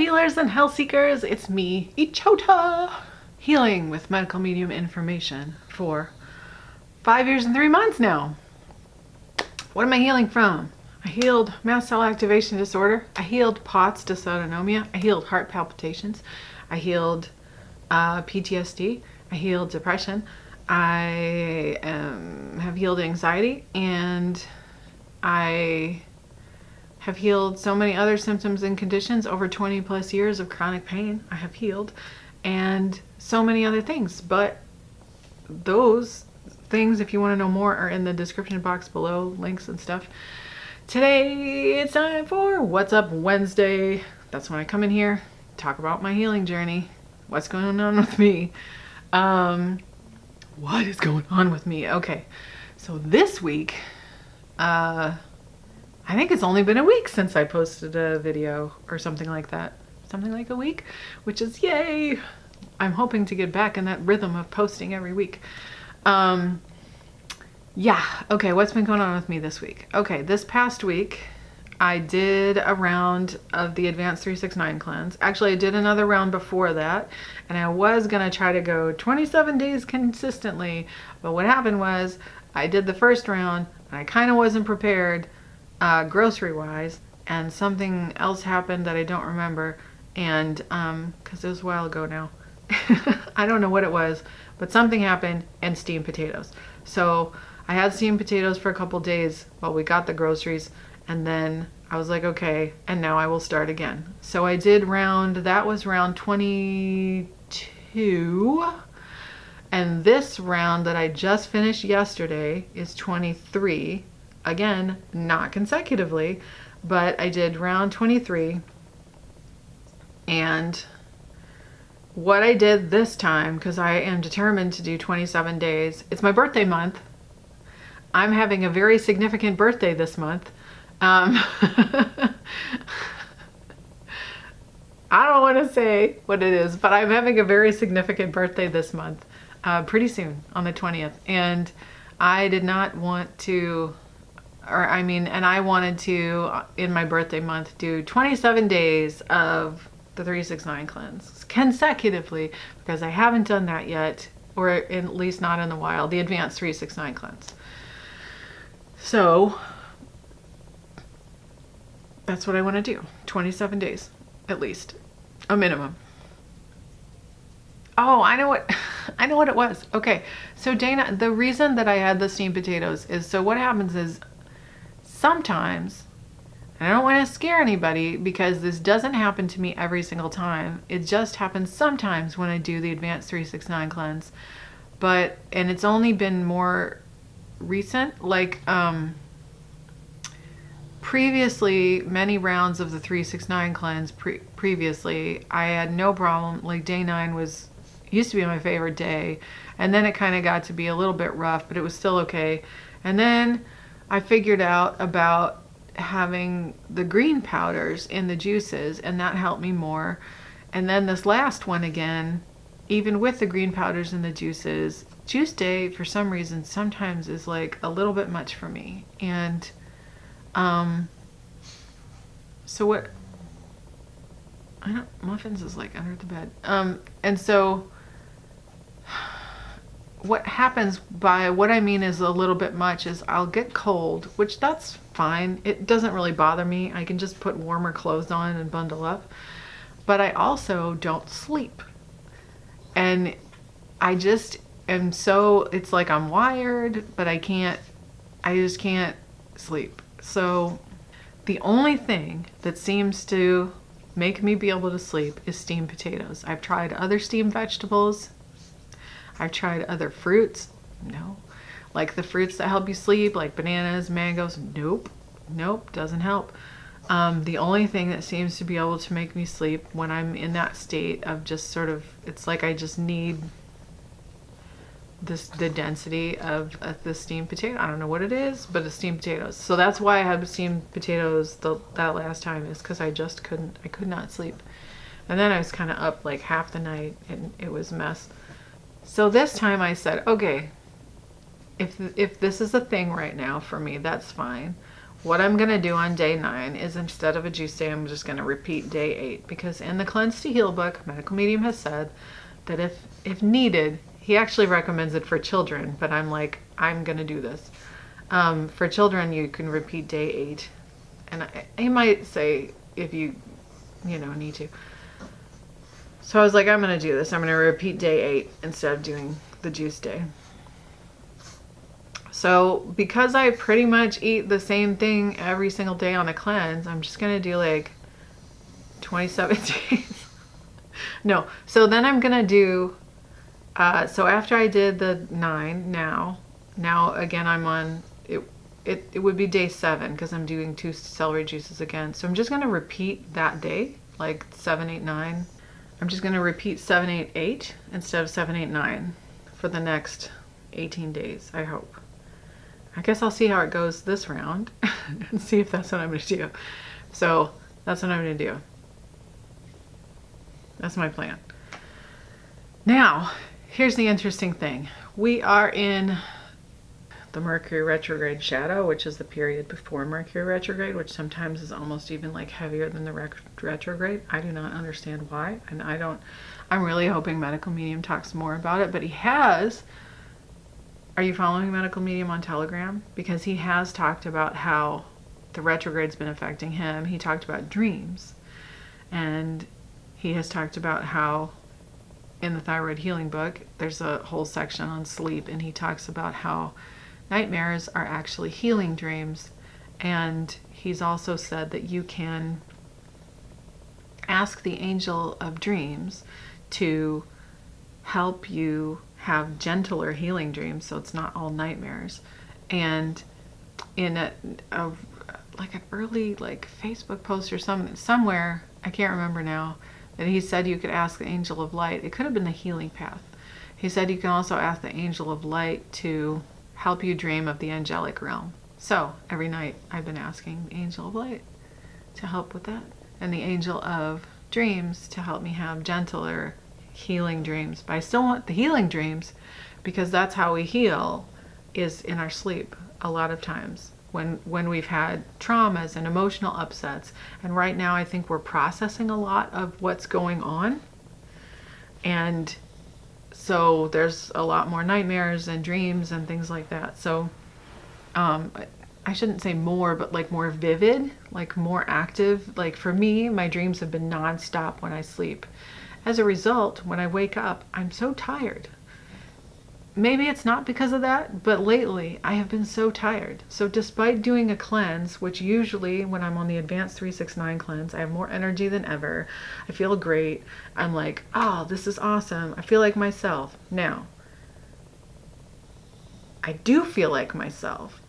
healers and health seekers, it's me, Ichota, healing with medical medium information for 5 years and 3 months now. What am I healing from? I healed mast cell activation disorder. I healed POTS dysautonomia. I healed heart palpitations. I healed PTSD. I healed depression. I have healed anxiety, and I have healed so many other symptoms and conditions. Over 20 plus years of chronic pain I have healed, and so many other things. But those things, if you want to know more, are in the description box below, links and stuff. Today it's time for What's Up Wednesday. That's when I come in here, talk about my healing journey, what's going on with me. What is going on with me? Okay, so this week, I think it's only been a week since I posted a video or something like that. Something like a week, which is yay. I'm hoping to get back in that rhythm of posting every week. Yeah, okay, what's been going on with me this week? Okay, this past week, I did a round of the Advanced 369 cleanse. Actually, I did another round before that, and I was gonna try to go 27 days consistently, but what happened was, I did the first round, and I kind of wasn't prepared, grocery-wise, and something else happened that I don't remember, and, because it was a while ago now. I don't know what it was, but something happened, and steamed potatoes. So, I had steamed potatoes for a couple days while we got the groceries, and then I was like, okay, and now I will start again. So I did that was round 22, and this round that I just finished yesterday is 23. Again, not consecutively, but I did round 23, and what I did this time, because I am determined to do 27 days, it's my birthday month. I'm having a very significant birthday this month. I don't want to say what it is, but I'm having a very significant birthday this month, pretty soon on the 20th. And I did not want to, and I wanted to, in my birthday month, do 27 days of the 369 cleanse consecutively, because I haven't done that yet, or at least not in a while, the Advanced 369 cleanse. So that's what I want to do. 27 days, at least, a minimum. Oh, I know what it was. Okay, so Dana, the reason that I had the steamed potatoes is, so what happens is sometimes, and I don't want to scare anybody because this doesn't happen to me every single time. It just happens sometimes when I do the Advanced 369 cleanse. And it's only been more recent, like previously, many rounds of the 369 cleanse previously, I had no problem. Like day 9 used to be my favorite day, and then it kind of got to be a little bit rough, but it was still okay. And then I figured out about having the green powders in the juices, and that helped me more. And then this last one again, even with the green powders in the juices, juice day for some reason sometimes is like a little bit much for me. And so what, muffins is like under the bed. And so what happens by what I mean is a little bit much is I'll get cold, which that's fine. It doesn't really bother me. I can just put warmer clothes on and bundle up. But I also don't sleep. And I just am it's like I'm wired, but I just can't sleep. So the only thing that seems to make me be able to sleep is steamed potatoes. I've tried other steamed vegetables. I've tried other fruits. No. Like the fruits that help you sleep, like bananas, mangoes. Nope, doesn't help. The only thing that seems to be able to make me sleep when I'm in that state of just sort of, it's like I just need the density of the steamed potato. I don't know what it is, but it's steamed potatoes. So that's why I had steamed potatoes that last time, is because I could not sleep. And then I was kind of up like half the night, and it was a mess. So this time I said, okay, if this is a thing right now for me, that's fine. what I'm going to do on day 9 is, instead of a juice day, I'm just going to repeat day 8, because in the Cleanse to Heal book, Medical Medium has said that if needed, he actually recommends it for children, but I'm like, I'm going to do this. For children, you can repeat day 8. And he might say if you need to. So I was like, I'm going to do this. I'm going to repeat day 8 instead of doing the juice day. So because I pretty much eat the same thing every single day on a cleanse, I'm just going to do like 27 days. No. So then I'm going to do, so after I did the 9, now again, I'm on, it would be day 7 because I'm doing 2 celery juices again. So I'm just going to repeat that day, like 7, 8, 9. I'm just going to repeat 7, 8, 8 instead of 7, 8, 9 for the next 18 days, I hope. I guess I'll see how it goes this round and see if that's what I'm going to do. So that's what I'm going to do. That's my plan. Now, here's the interesting thing. We are in the Mercury retrograde shadow, which is the period before Mercury retrograde, which sometimes is almost even like heavier than the retrograde. I do not understand why, and I'm really hoping Medical Medium talks more about it, but he has. Are you following Medical Medium on Telegram? Because he has talked about how the retrograde's been affecting him. He talked about dreams, and he has talked about how in the thyroid healing book, there's a whole section on sleep, and he talks about how nightmares are actually healing dreams. And he's also said that you can ask the angel of dreams to help you have gentler healing dreams, so it's not all nightmares. And in like an early Facebook post or somewhere, I can't remember now, that he said you could ask the angel of light. It could have been the healing path. He said you can also ask the angel of light to help you dream of the angelic realm. So every night I've been asking the angel of light to help with that, and the angel of dreams to help me have gentler healing dreams. But I still want the healing dreams, because that's how we heal, is in our sleep a lot of times when we've had traumas and emotional upsets. And right now I think we're processing a lot of what's going on, and so there's a lot more nightmares and dreams and things like that. So I shouldn't say more, but like more vivid, like more active. Like for me, my dreams have been nonstop when I sleep. As a result, when I wake up, I'm so tired. Maybe it's not because of that, but lately I have been so tired. So despite doing a cleanse, which usually when I'm on the Advanced 369 cleanse, I have more energy than ever. I feel great. I'm like, oh, this is awesome. I feel like myself. Now, I do feel like myself.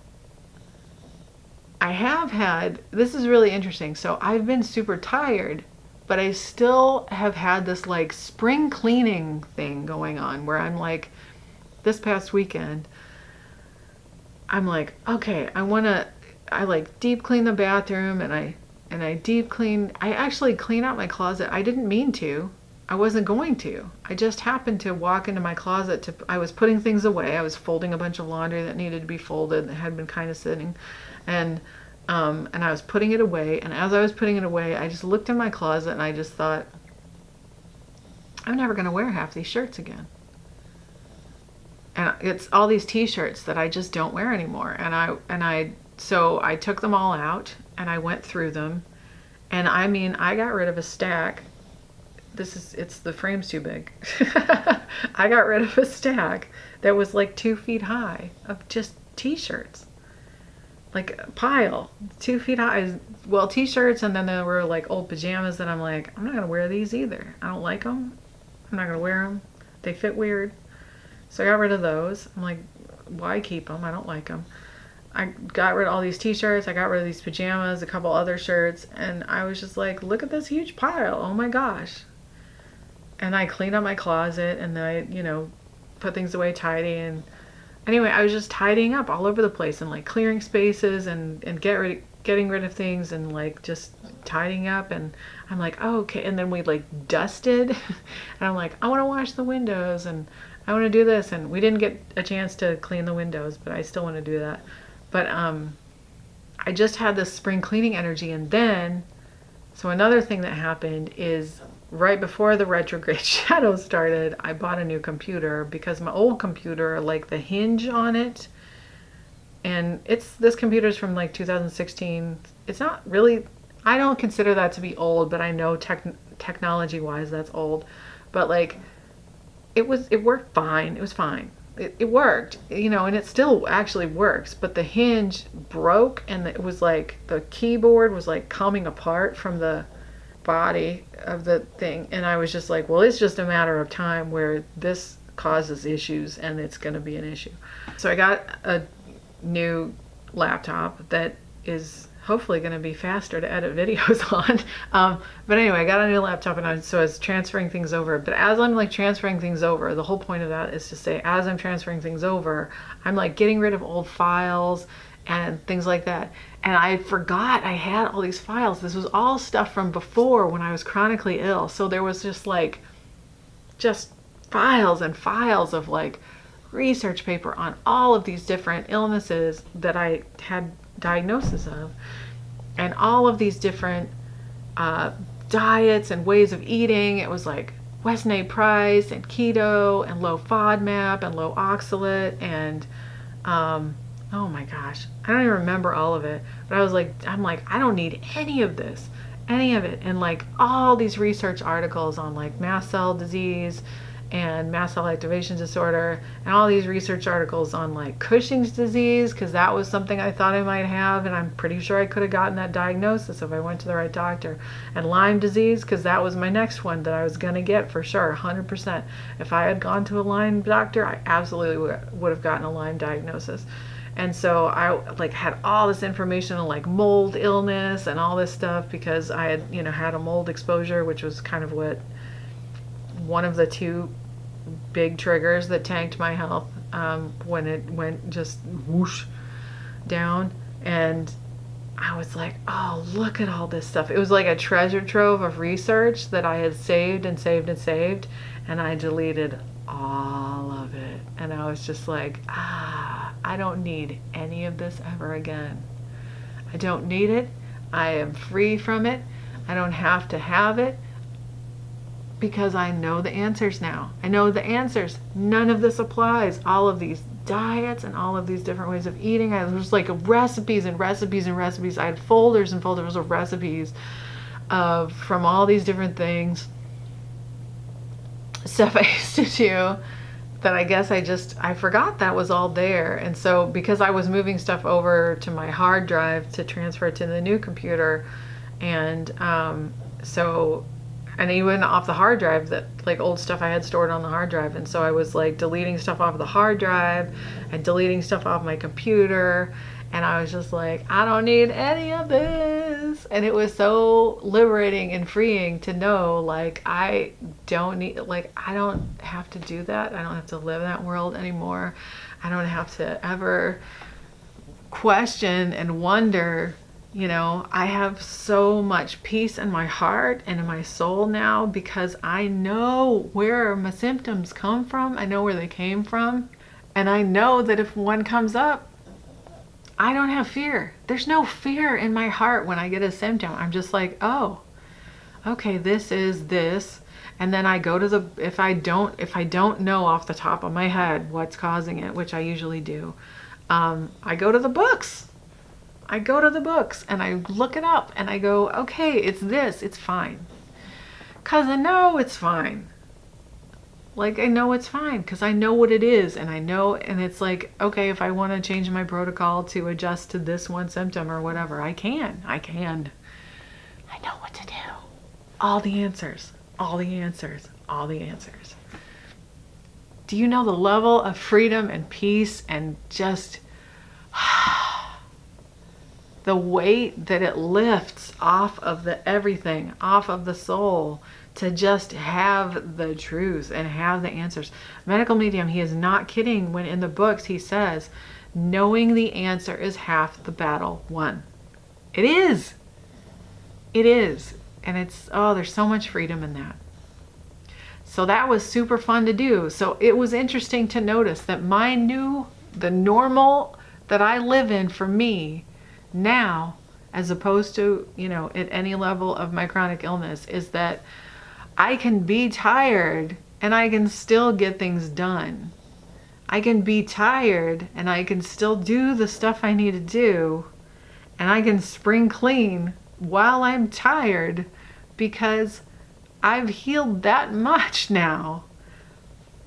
I have had, this is really interesting. So I've been super tired, but I still have had this like spring cleaning thing going on where I'm like, this past weekend, I'm like, okay, I like deep clean the bathroom, and I deep clean, I actually clean out my closet. I didn't mean to. I wasn't going to. I just happened to walk into my closet I was putting things away. I was folding a bunch of laundry that needed to be folded that had been kind of sitting, and I was putting it away, and as I was putting it away, I just looked in my closet and I just thought, I'm never going to wear half these shirts again. And it's all these t-shirts that I just don't wear anymore. So I took them all out and I went through them. And I mean, I got rid of a stack. It's the frame's too big. I got rid of a stack that was like 2 feet high of just t-shirts. Like a pile, 2 feet high. Well, t-shirts, and then there were like old pajamas that I'm like, I'm not gonna wear these either. I don't like them. I'm not gonna wear them. They fit weird. So I got rid of those. I'm like, why keep them? I don't like them. I got rid of all these t-shirts. I got rid of these pajamas, a couple other shirts. And I was just like, look at this huge pile. Oh my gosh. And I cleaned up my closet, and then I, put things away tidy. And anyway, I was just tidying up all over the place and like clearing spaces and getting rid of things and like just tidying up. And I'm like, oh, okay. And then we like dusted and I'm like, I want to wash the windows and I want to do this. And we didn't get a chance to clean the windows, but I still want to do that. But I I just had this spring cleaning energy. And then, so another thing that happened is right before the retrograde shadow started, I bought a new computer because my old computer, like the hinge on it, and this computer's from like 2016. It's not really, I don't consider that to be old, but I know technology wise that's old. But like it worked fine. It was fine. It worked, you know, and it still actually works, but the hinge broke, and it was like the keyboard was like coming apart from the body of the thing, and I was just like, well, it's just a matter of time where this causes issues and it's going to be an issue. So I got a new laptop that is hopefully going to be faster to edit videos on. But anyway, I got a new laptop, and so I was transferring things over. But as I'm like transferring things over, the whole point of that is to say, as I'm transferring things over, I'm like getting rid of old files and things like that. And I forgot I had all these files. This was all stuff from before when I was chronically ill. So there was just files and files of like research paper on all of these different illnesses that I had diagnosis of, and all of these different diets and ways of eating. It was like Whensday price and keto and low FODMAP and low oxalate and oh my gosh, I don't even remember all of it, but I'm like, I don't need any of this, any of it. And like all these research articles on like mast cell disease and mast cell activation disorder, and all these research articles on like Cushing's disease, because that was something I thought I might have, and I'm pretty sure I could have gotten that diagnosis if I went to the right doctor. And Lyme disease, because that was my next one that I was going to get for sure, 100%. If I had gone to a Lyme doctor, I absolutely would have gotten a Lyme diagnosis. And so I like had all this information on like mold illness and all this stuff, because I had, you know, had a mold exposure, which was kind of what one of the two big triggers that tanked my health when it went just whoosh down. And I was like, oh, look at all this stuff. It was like a treasure trove of research that I had saved and saved and saved, and I deleted all of it. And I was just like, I don't need any of this ever again. I don't need it. I am free from it. I don't have to have it, because I know the answers now. I know the answers. None of this applies. All of these diets and all of these different ways of eating. There was like recipes and recipes and recipes. I had folders and folders of recipes from all these different things. Stuff I used to do that I guess I forgot that was all there. And so because I was moving stuff over to my hard drive to transfer it to the new computer, and and even off the hard drive, that like old stuff I had stored on the hard drive. And so I was like deleting stuff off the hard drive and deleting stuff off my computer. And I was just like, I don't need any of this. And it was so liberating and freeing to know, like, I don't have to do that. I don't have to live in that world anymore. I don't have to ever question and wonder. You know, I have so much peace in my heart and in my soul now, because I know where my symptoms come from. I know where they came from. And I know that if one comes up, I don't have fear. There's no fear in my heart when I get a symptom. I'm just like, oh, okay, this is this. And then I go to if I don't know off the top of my head what's causing it, which I usually do, I go to the books. I go to the books and I look it up and I go, okay, it's this, it's fine. Cause I know it's fine. Like I know it's fine because I know what it is, and I know, and it's like, okay, if I want to change my protocol to adjust to this one symptom or whatever, I can. I know what to do. All the answers, all the answers, all the answers. Do you know the level of freedom and peace and just the weight that it lifts off of the everything, off of the soul, to just have the truth and have the answers. Medical medium, he is not kidding when in the books he says, knowing the answer is half the battle won. It is. It is. And it's, oh, there's so much freedom in that. So that was super fun to do. So it was interesting to notice that the normal that I live in for me now, as opposed to, at any level of my chronic illness, is that I can be tired and I can still get things done. I can be tired and I can still do the stuff I need to do, and I can spring clean while I'm tired because I've healed that much now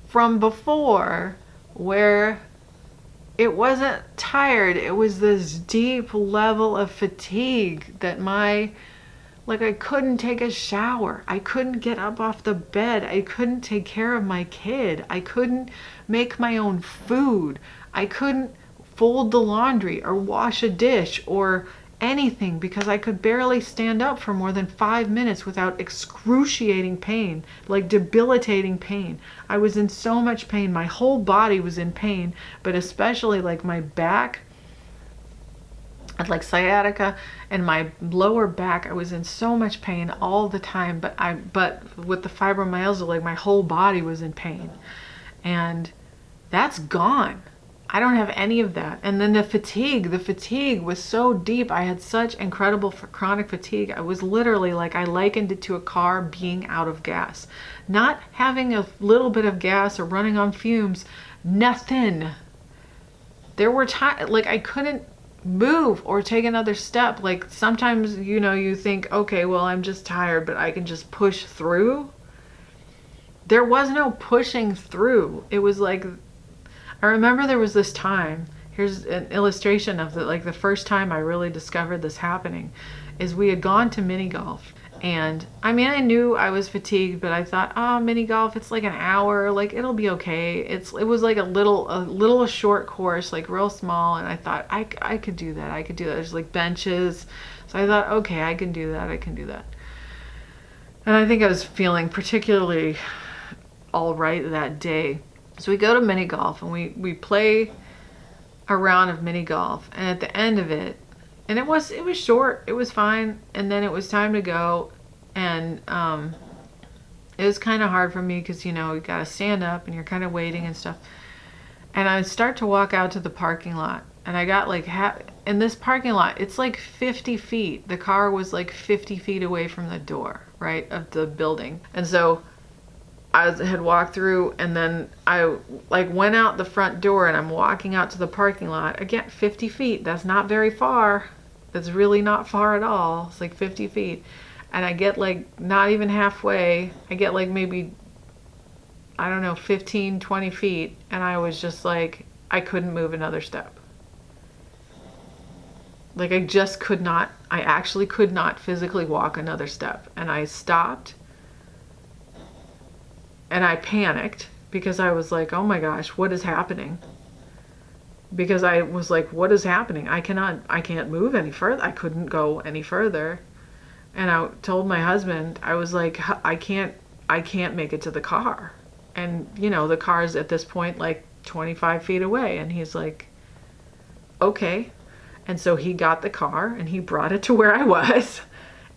from before, where it wasn't tired, it was this deep level of fatigue that I couldn't take a shower. I couldn't get up off the bed. I couldn't take care of my kid. I couldn't make my own food. I couldn't fold the laundry or wash a dish or anything because I could barely stand up for more than 5 minutes without excruciating pain, like debilitating pain. I was in so much pain. My whole body was in pain, but especially like my back, like sciatica and my lower back. I was in so much pain all the time, but with the fibromyalgia, like my whole body was in pain, and that's gone. I don't have any of that. And then the fatigue was so deep. I had such incredible chronic fatigue. I was literally like, I likened it to a car being out of gas, not having a little bit of gas or running on fumes, nothing. There were times like I couldn't move or take another step. Like sometimes, you think, okay, well, I'm just tired, but I can just push through. There was no pushing through. It was like, I remember there was this time, here's an illustration of the first time I really discovered this happening, is we had gone to mini golf. And I mean, I knew I was fatigued, but I thought, mini golf, it's like an hour, like it'll be okay. It was like a short course, like real small. And I thought I could do that. There's like benches. So I thought, okay, I can do that. And I think I was feeling particularly all right that day. So we go to mini golf and we play a round of mini golf. And at the end of it, and it was short, it was fine. And then it was time to go. And it was kind of hard for me because, you got to stand up and you're kind of waiting and stuff. And I start to walk out to the parking lot. And I got in this parking lot, it's like 50 feet. The car was like 50 feet away from the door, right, of the building. And so I had walked through, and then I went out the front door, and I'm walking out to the parking lot. Again, 50 feet. That's not very far. That's really not far at all. It's like 50 feet. And I get not even halfway. I get maybe, I don't know, 15, 20 feet. And I was just like, I couldn't move another step. I just could not. I actually could not physically walk another step. And I stopped. And I panicked because I was like, oh my gosh, what is happening? Because I was like, what is happening? I can't move any further. I couldn't go any further. And I told my husband, I was like, I can't make it to the car. And, the car's at this point 25 feet away. And he's like, okay. And so he got the car and he brought it to where I was.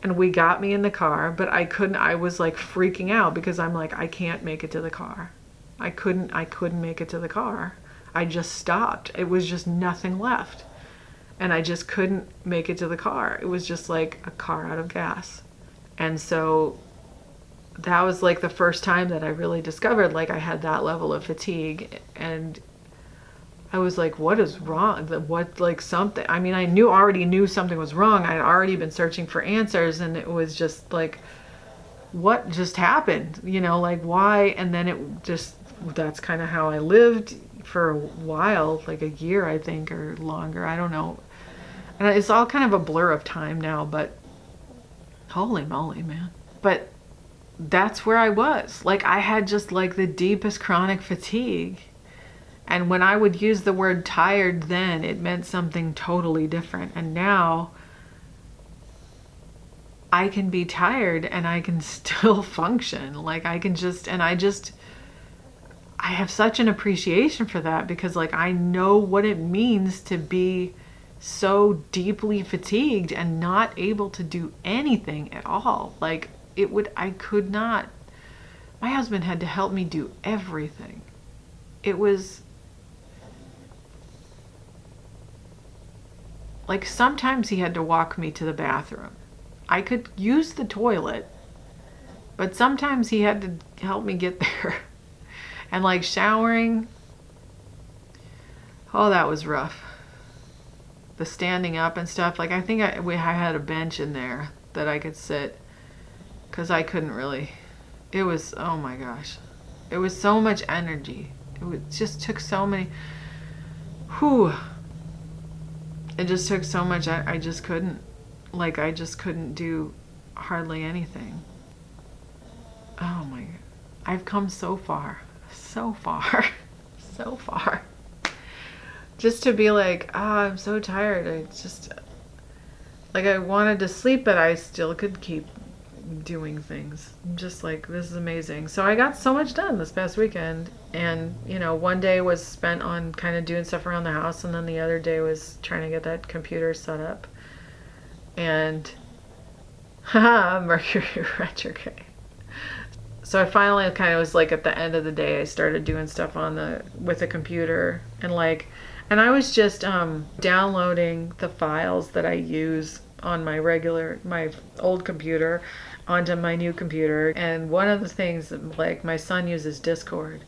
And we got me in the car, but I was freaking out because I'm like, I can't make it to the car. I couldn't make it to the car. I just stopped. It was just nothing left. And I just couldn't make it to the car. It was just like a car out of gas. And so that was the first time that I really discovered I had that level of fatigue. And I was like, what is wrong? Something, I mean, I already knew something was wrong. I had already been searching for answers, and it was just what just happened? Why? And then that's kind of how I lived for a while, a year, I think, or longer. I don't know. And it's all kind of a blur of time now, but holy moly, man. But that's where I was. I had just the deepest chronic fatigue. And when I would use the word tired then, it meant something totally different. And now I can be tired and I can still function. I have such an appreciation for that because I know what it means to be so deeply fatigued and not able to do anything at all. I could not. My husband had to help me do everything. It was like sometimes he had to walk me to the bathroom. I could use the toilet, but sometimes he had to help me get there. And like showering, oh, that was rough. The standing up and stuff. Like I think I had a bench in there that I could sit, because I couldn't really. It was, oh my gosh. It was so much energy. Just took so many, whew. It just took so much. I just couldn't, like I just couldn't do hardly anything. Oh my God. I've come so far. So far. So far. Just to be like, I'm so tired. I just, like I wanted to sleep, but I still could keep doing things. I'm just like, this is amazing. So I got so much done this past weekend. And, you know, one day was spent on kind of doing stuff around the house. And then the other day was trying to get that computer set up. And, haha, Mercury retrograde. So I finally kind of was like at the end of the day, I started doing stuff with the computer and I was just downloading the files that I use on my old computer onto my new computer. And one of the things, like my son uses Discord,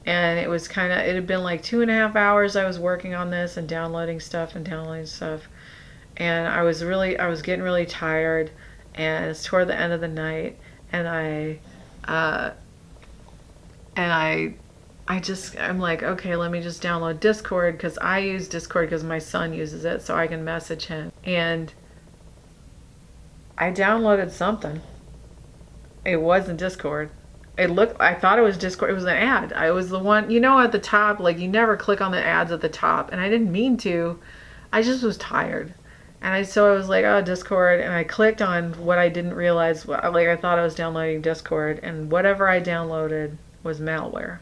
and it had been like 2.5 hours I was working on this and downloading stuff. And I was getting really tired, and it's toward the end of the night, and I'm like, okay, let me just download Discord, because I use Discord because my son uses it, so I can message him. And I downloaded something. It wasn't Discord. I thought it was Discord. It was an ad. I was the one, at the top, like you never click on the ads at the top. And I didn't mean to. I just was tired. And so I was like, oh, Discord. And I clicked on what I didn't realize. Like I thought I was downloading Discord. And whatever I downloaded was malware.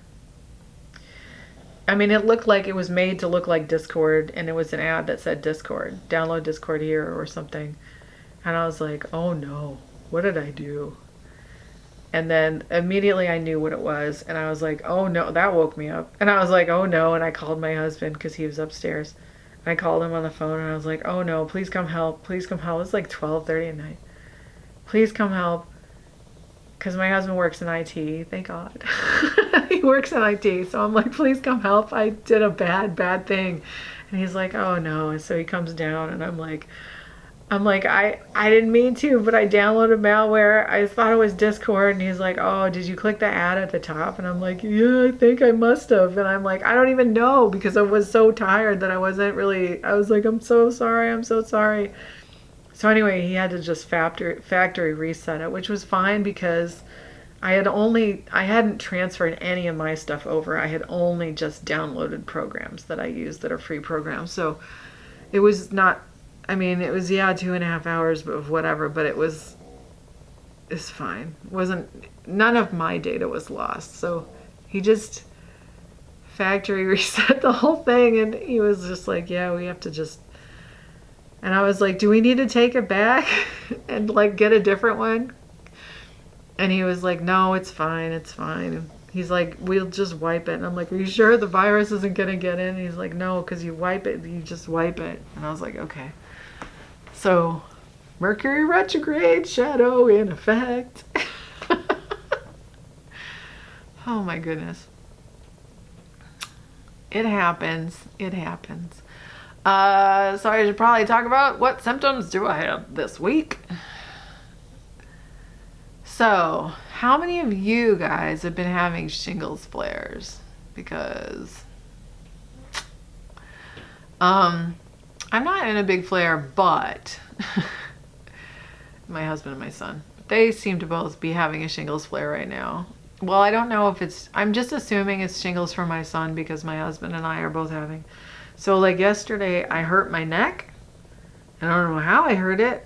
I mean, it looked like it was made to look like Discord. And it was an ad that said Discord. Download Discord here or something. And I was like, oh no, what did I do? And then immediately I knew what it was. And I was like, oh no, that woke me up. And I was like, oh no. And I called my husband because he was upstairs. And I called him on the phone and I was like, oh no, please come help. Please come help. It was like 12:30 at night. Please come help. Because my husband works in IT. Thank God. He works in IT. So I'm like, please come help. I did a bad thing. And he's like, oh no. And so he comes down and I'm like, I didn't mean to, but I downloaded malware. I thought it was Discord. And he's like, oh, did you click the ad at the top? And I'm like, yeah, I think I must have. And I'm like, I don't even know, because I was so tired that I was like, I'm so sorry. I'm so sorry. So anyway, he had to just factory reset it, which was fine, because I hadn't transferred any of my stuff over. I had only just downloaded programs that I use that are free programs. So it was not, it was, 2.5 hours of whatever, but it's fine. None of my data was lost. So he just factory reset the whole thing, and he was just like, yeah, we have to just, and I was like, do we need to take it back and like get a different one? And he was like, no, it's fine. It's fine. He's like, we'll just wipe it. And I'm like, are you sure the virus isn't going to get in? And he's like, no, because you just wipe it. And I was like, okay. So, Mercury retrograde, shadow in effect. Oh my goodness. It happens. It happens. So I should probably talk about what symptoms do I have this week. So, how many of you guys have been having shingles flares? Because I'm not in a big flare, but my husband and my son, they seem to both be having a shingles flare right now. Well, I don't know if I'm just assuming it's shingles for my son, because my husband and I are both having. So like yesterday, I hurt my neck. I don't know how I hurt it,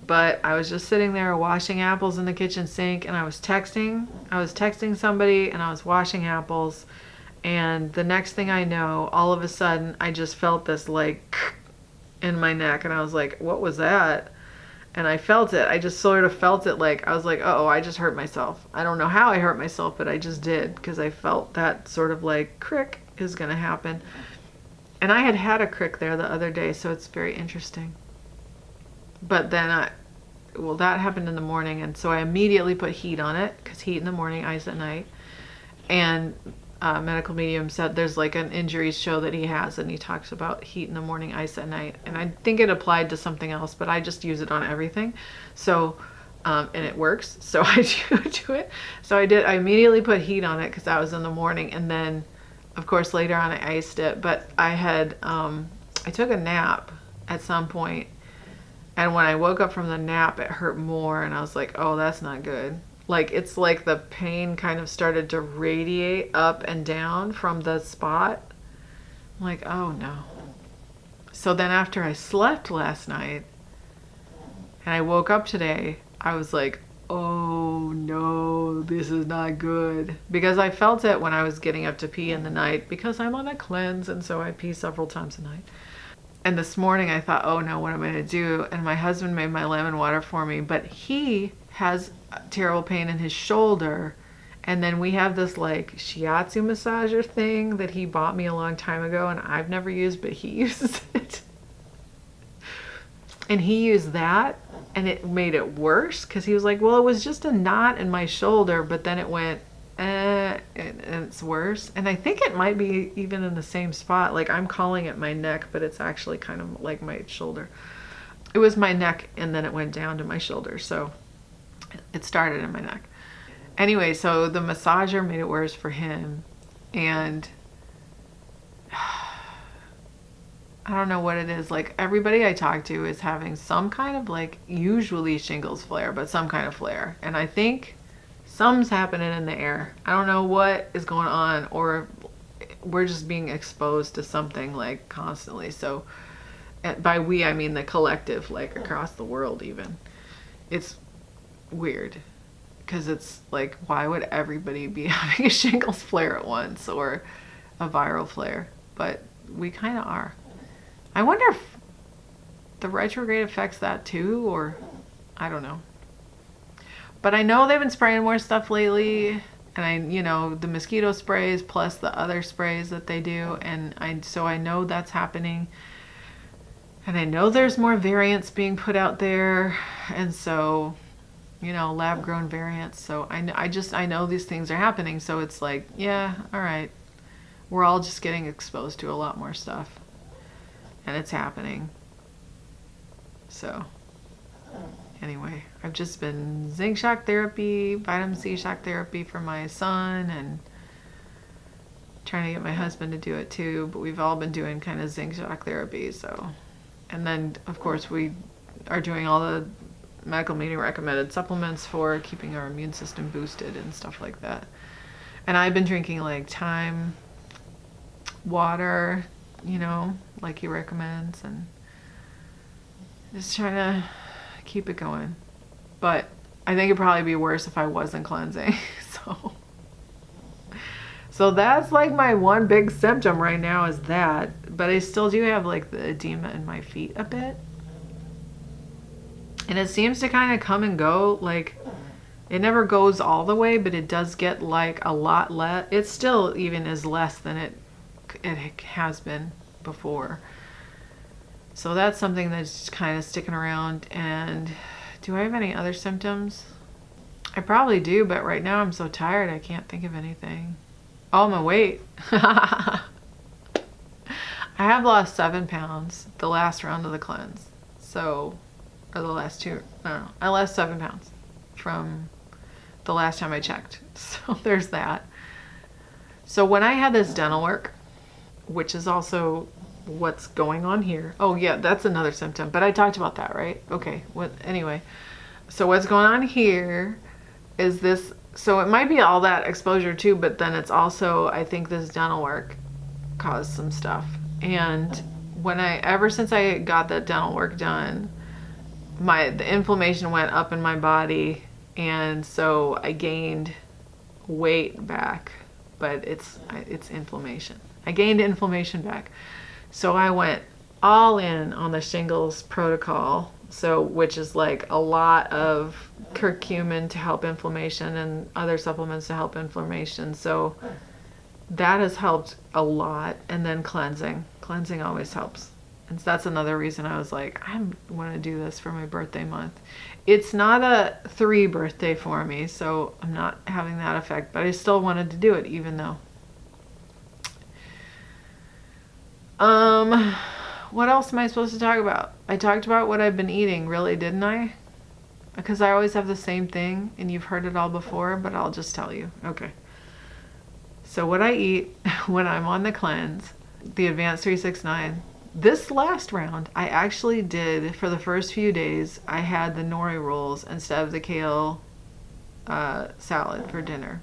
but I was just sitting there washing apples in the kitchen sink, and I was texting somebody, and I was washing apples. And the next thing I know, all of a sudden, I just felt this like in my neck, and I was like, what was that? And I felt it. I just sort of felt it, like, I was like, oh, I just hurt myself. I don't know how I hurt myself, but I just did, because I felt that sort of like crick is going to happen. And I had a crick there the other day, so it's very interesting. But then well, that happened in the morning, and so I immediately put heat on it, because heat in the morning, ice at night. And medical medium said there's like an injury show that he has, and he talks about heat in the morning, ice at night. And I think it applied to something else, but I just use it on everything. So, and it works. So I do it. So I immediately put heat on it because that was in the morning. And then, of course, later on I iced it. But I took a nap at some point, and when I woke up from the nap, it hurt more, and I was like, oh, that's not good. Like, it's like the pain kind of started to radiate up and down from the spot. I'm like, oh no. So then after I slept last night and I woke up today, I was like, oh no, this is not good. Because I felt it when I was getting up to pee in the night, because I'm on a cleanse, and so I pee several times a night. And this morning I thought, oh no, what am I going to do? And my husband made my lemon water for me, but he has terrible pain in his shoulder. And then we have this like shiatsu massager thing that he bought me a long time ago, and I've never used, but he uses it. And he used that, and it made it worse, because he was like, well, it was just a knot in my shoulder, but then it went and it's worse. And I think it might be even in the same spot. Like, I'm calling it my neck, but it's actually kind of like my shoulder. It was my neck, and then it went down to my shoulder. So it started in my neck. Anyway, so the massager made it worse for him. And I don't know what it is. Like, everybody I talk to is having some kind of, like, usually shingles flare, but some kind of flare. And I think something's happening in the air. I don't know what is going on, or we're just being exposed to something like constantly. So by we, I mean the collective, like across the world even. It's weird, because it's like, why would everybody be having a shingles flare at once, or a viral flare? But we kind of are. I wonder if the retrograde affects that too, or I don't know. But I know they've been spraying more stuff lately, and the mosquito sprays plus the other sprays that they do, and so I know that's happening. And I know there's more variants being put out there, and so, lab grown variants. So I know these things are happening, so it's like, yeah, all right. We're all just getting exposed to a lot more stuff, and it's happening. So anyway, I've just been zinc shock therapy, vitamin C shock therapy for my son, and trying to get my husband to do it too, but we've all been doing kind of zinc shock therapy. So, and then of course we are doing all the medical meeting recommended supplements for keeping our immune system boosted and stuff like that. And I've been drinking like thyme water, like he recommends, and just trying to keep it going. But I think it'd probably be worse if I wasn't cleansing. So that's like my one big symptom right now, is that. But I still do have like the edema in my feet a bit, and it seems to kind of come and go. Like, it never goes all the way, but it does get like a lot less. It still even is less than it has been before. So that's something that's kind of sticking around. And do I have any other symptoms? I probably do, but right now I'm so tired I can't think of anything. Oh, my weight. I have lost 7 pounds the last round of the cleanse. So, or the last two, I don't know. I lost 7 pounds from the last time I checked. So there's that. So when I had this dental work, which is also what's going on here. Oh yeah, that's another symptom, but I talked about that, right? Okay, anyway. So what's going on here is this, so it might be all that exposure too, but then it's also, I think this dental work caused some stuff. And ever since I got that dental work done, the inflammation went up in my body, and so I gained weight back, but it's inflammation. I gained inflammation back. So I went all in on the shingles protocol, which is like a lot of curcumin to help inflammation and other supplements to help inflammation. So that has helped a lot. And then cleansing always helps. And so that's another reason I was like, I want to do this for my birthday month. It's not a 3 birthday for me, so I'm not having that effect, but I still wanted to do it even though. What else am I supposed to talk about? I talked about what I've been eating, really, didn't I? Because I always have the same thing, and you've heard it all before, but I'll just tell you. Okay. So what I eat when I'm on the cleanse, the Advanced 369, this last round, I actually did, for the first few days, I had the nori rolls instead of the kale salad for dinner.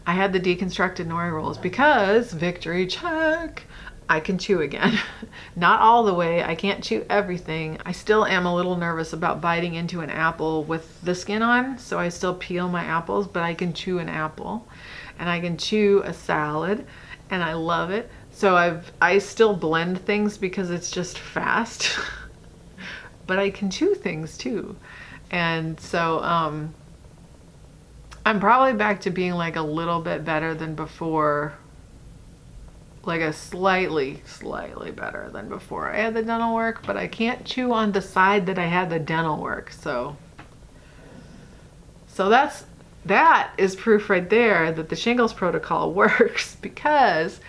I had the deconstructed nori rolls because, victory check, I can chew again. Not all the way, I can't chew everything. I still am a little nervous about biting into an apple with the skin on, so I still peel my apples, but I can chew an apple. And I can chew a salad, and I love it. So I still blend things because it's just fast, but I can chew things too. And so I'm probably back to being like a little bit better than before, like a slightly better than before I had the dental work, but I can't chew on the side that I had the dental work. So that is proof right there that the shingles protocol works, because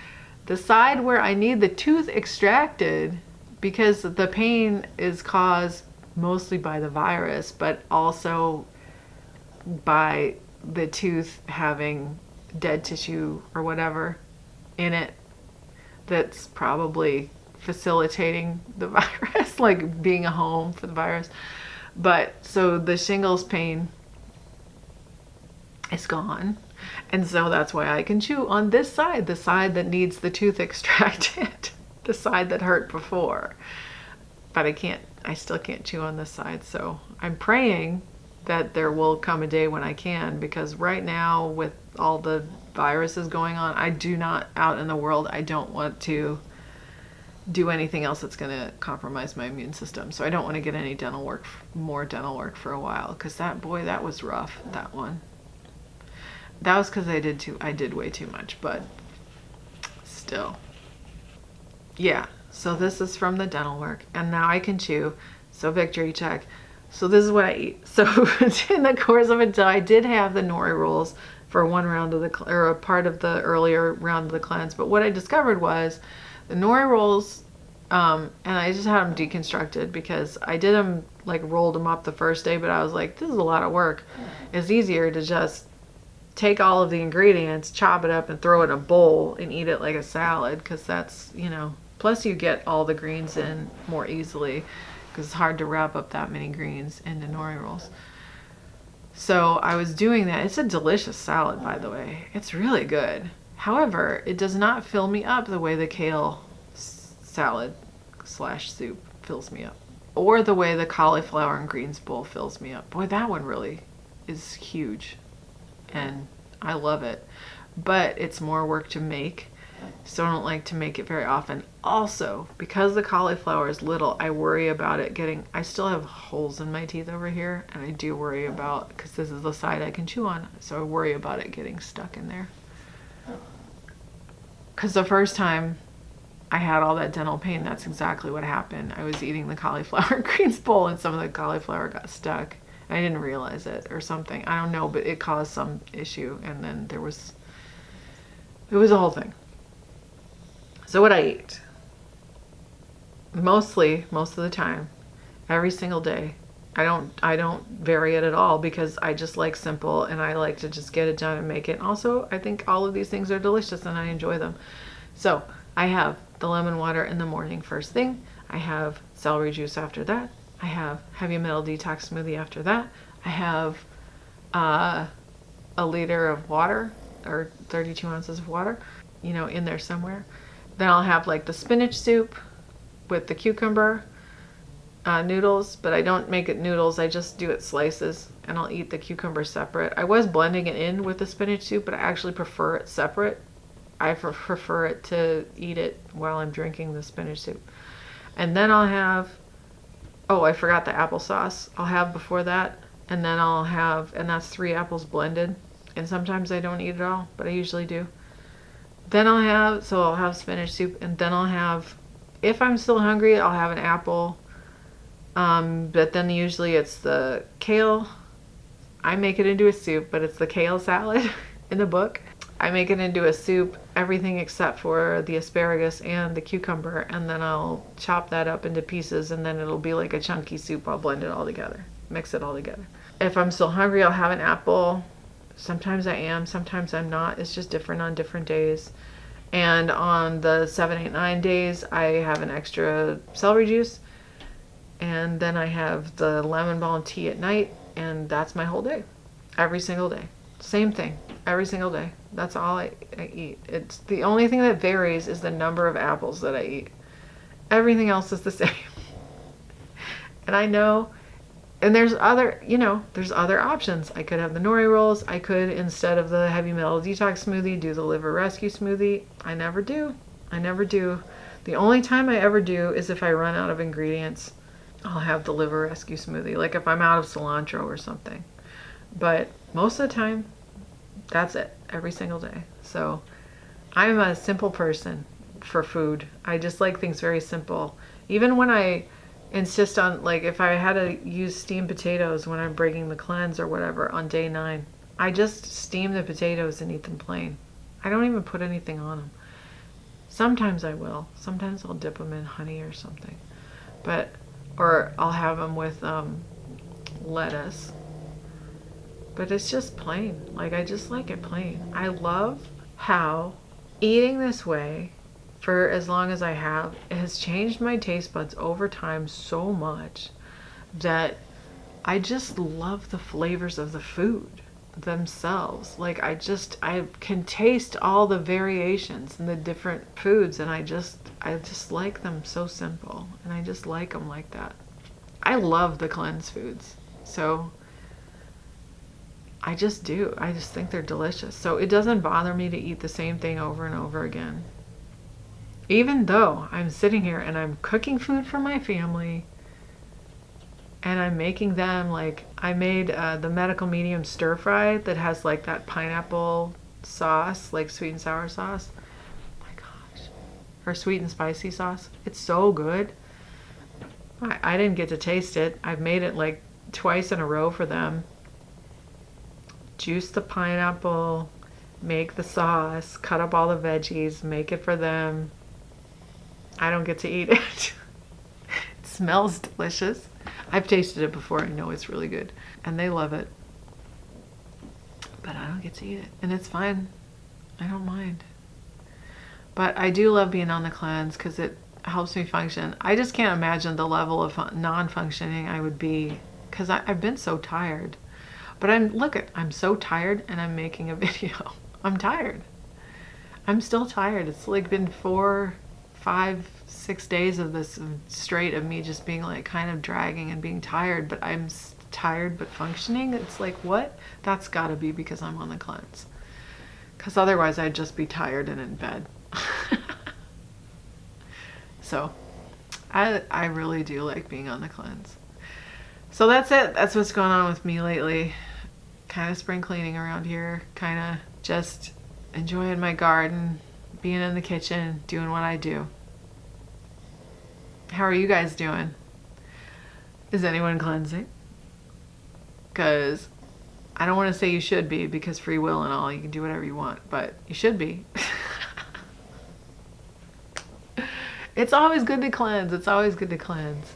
the side where I need the tooth extracted, because the pain is caused mostly by the virus, but also by the tooth having dead tissue or whatever in it that's probably facilitating the virus, like being a home for the virus. But so the shingles pain is gone. And so that's why I can chew on this side, the side that needs the tooth extracted, the side that hurt before. But I still can't chew on this side. So I'm praying that there will come a day when I can, because right now with all the viruses going on, out in the world, I don't want to do anything else that's going to compromise my immune system. So I don't want to get any more dental work for a while, because that was rough, that one. That was because I did way too much, but still. Yeah, so this is from the dental work, and now I can chew, so victory check. So this is what I eat. So in the course of it, I did have the nori rolls for one round of or a part of the earlier round of the cleanse, but what I discovered was the nori rolls, and I just had them deconstructed because I did them, like rolled them up the first day, but I was like, this is a lot of work. It's easier to just take all of the ingredients, chop it up, and throw it in a bowl and eat it like a salad, because that's, plus you get all the greens in more easily, because it's hard to wrap up that many greens into nori rolls. So I was doing that. It's a delicious salad, by the way. It's really good. However, it does not fill me up the way the kale salad / soup fills me up, or the way the cauliflower and greens bowl fills me up. Boy, that one really is huge, and I love it, but it's more work to make, so I don't like to make it very often. Also, because the cauliflower is little, I worry about it I still have holes in my teeth over here, and I do worry about, because this is the side I can chew on, so I worry about it getting stuck in there. Because the first time I had all that dental pain, that's exactly what happened. I was eating the cauliflower and greens bowl, and some of the cauliflower got stuck. I didn't realize it or something. I don't know, but it caused some issue, and then it was a whole thing. So what I eat, most of the time, every single day, I don't vary it at all, because I just like simple, and I like to just get it done and make it. And also, I think all of these things are delicious and I enjoy them. So I have the lemon water in the morning first thing. I have celery juice after that. I have heavy metal detox smoothie after that. I have a liter of water, or 32 ounces of water, in there somewhere. Then I'll have like the spinach soup with the cucumber noodles, but I don't make it noodles. I just do it slices, and I'll eat the cucumber separate. I was blending it in with the spinach soup, but I actually prefer it separate. I prefer it to eat it while I'm drinking the spinach soup. And then I'll have, I forgot the applesauce I'll have before that. And then and that's 3 apples blended. And sometimes I don't eat it all, but I usually do. Then I'll have spinach soup, and then I'll have, if I'm still hungry, I'll have an apple. But then usually it's the kale. I make it into a soup, but it's the kale salad in the book. I make it into a soup, everything except for the asparagus and the cucumber, and then I'll chop that up into pieces, and then it'll be like a chunky soup. I'll blend it all together, mix it all together. If I'm still hungry, I'll have an apple. Sometimes I am, sometimes I'm not. It's just different on different days. And on the 7, 8, 9 days, I have an extra celery juice. And then I have the lemon balm tea at night, and that's my whole day. Every single day. Same thing, every single day. That's all I eat. It's the only thing that varies is the number of apples that I eat. Everything else is the same. And I know, and there's other options. I could have the nori rolls. I could, instead of the heavy metal detox smoothie, do the liver rescue smoothie. I never do. The only time I ever do is if I run out of ingredients. I'll have the liver rescue smoothie, like if I'm out of cilantro or something. But most of the time, that's it, every single day. So I'm a simple person for food. I just like things very simple. Even when I insist on, like, if I had to use steamed potatoes when I'm breaking the cleanse or whatever on day 9, I just steam the potatoes and eat them plain. I don't even put anything on them. Sometimes I will. Sometimes I'll dip them in honey or something. Or I'll have them with lettuce. But it's just plain. Like, I just like it plain. I love how eating this way for as long as I have, it has changed my taste buds over time so much that I just love the flavors of the food themselves. Like, I can taste all the variations in the different foods, and I just like them so simple, and I just like them like that. I love the cleanse foods, so I just do. I just think they're delicious. So it doesn't bother me to eat the same thing over and over again. Even though I'm sitting here and I'm cooking food for my family, and I'm making them, like, I made the medical medium stir fry that has like that pineapple sauce, like sweet and sour sauce. Oh my gosh. Or sweet and spicy sauce. It's so good. I didn't get to taste it. I've made it like twice in a row for them. Juice the pineapple, make the sauce, cut up all the veggies, make it for them. I don't get to eat it. It smells delicious. I've tasted it before. I know it's really good. And they love it. But I don't get to eat it. And it's fine. I don't mind. But I do love being on the cleanse because it helps me function. I just can't imagine the level of non-functioning I would be, because I've been so tired. But I'm so tired, and I'm making a video. I'm tired. I'm still tired. It's like been 4, 5, 6 days of this straight of me just being like kind of dragging and being tired, but I'm tired but functioning. It's like, what? That's gotta be because I'm on the cleanse. Because otherwise I'd just be tired and in bed. So I really do like being on the cleanse. So that's it. That's what's going on with me lately. Kind of spring cleaning around here. Kind of just enjoying my garden, being in the kitchen, doing what I do. How are you guys doing? Is anyone cleansing? Because I don't want to say you should be, because free will and all, you can do whatever you want, but you should be. It's always good to cleanse. It's always good to cleanse.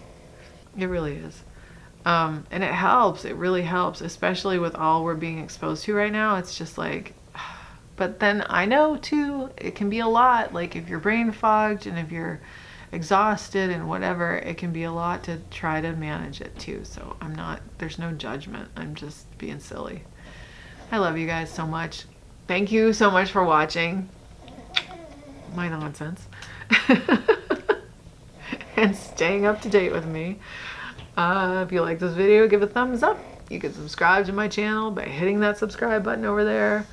It really is. And it helps. It really helps, especially with all we're being exposed to right now. It's just like, but then I know too, it can be a lot. Like if you're brain fogged and if you're exhausted and whatever, it can be a lot to try to manage it too. So there's no judgment. I'm just being silly. I love you guys so much. Thank you so much for watching my nonsense and staying up to date with me. If you like this video, give it a thumbs up. You can subscribe to my channel by hitting that subscribe button over there.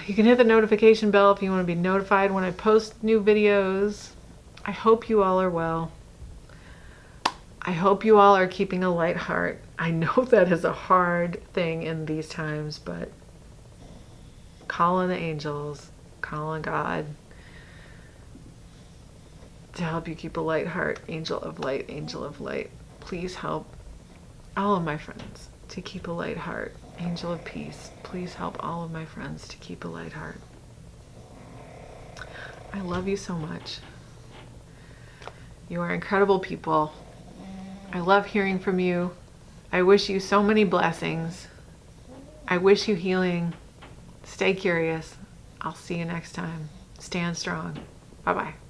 You can hit the notification bell if you want to be notified when I post new videos. I hope you all are well. I hope you all are keeping a light heart. I know that is a hard thing in these times, but call on the angels, call on God to help you keep a light heart. Angel of light, angel of light. Please help all of my friends to keep a light heart. Angel of peace, please help all of my friends to keep a light heart. I love you so much. You are incredible people. I love hearing from you. I wish you so many blessings. I wish you healing. Stay curious. I'll see you next time. Stand strong. Bye-bye.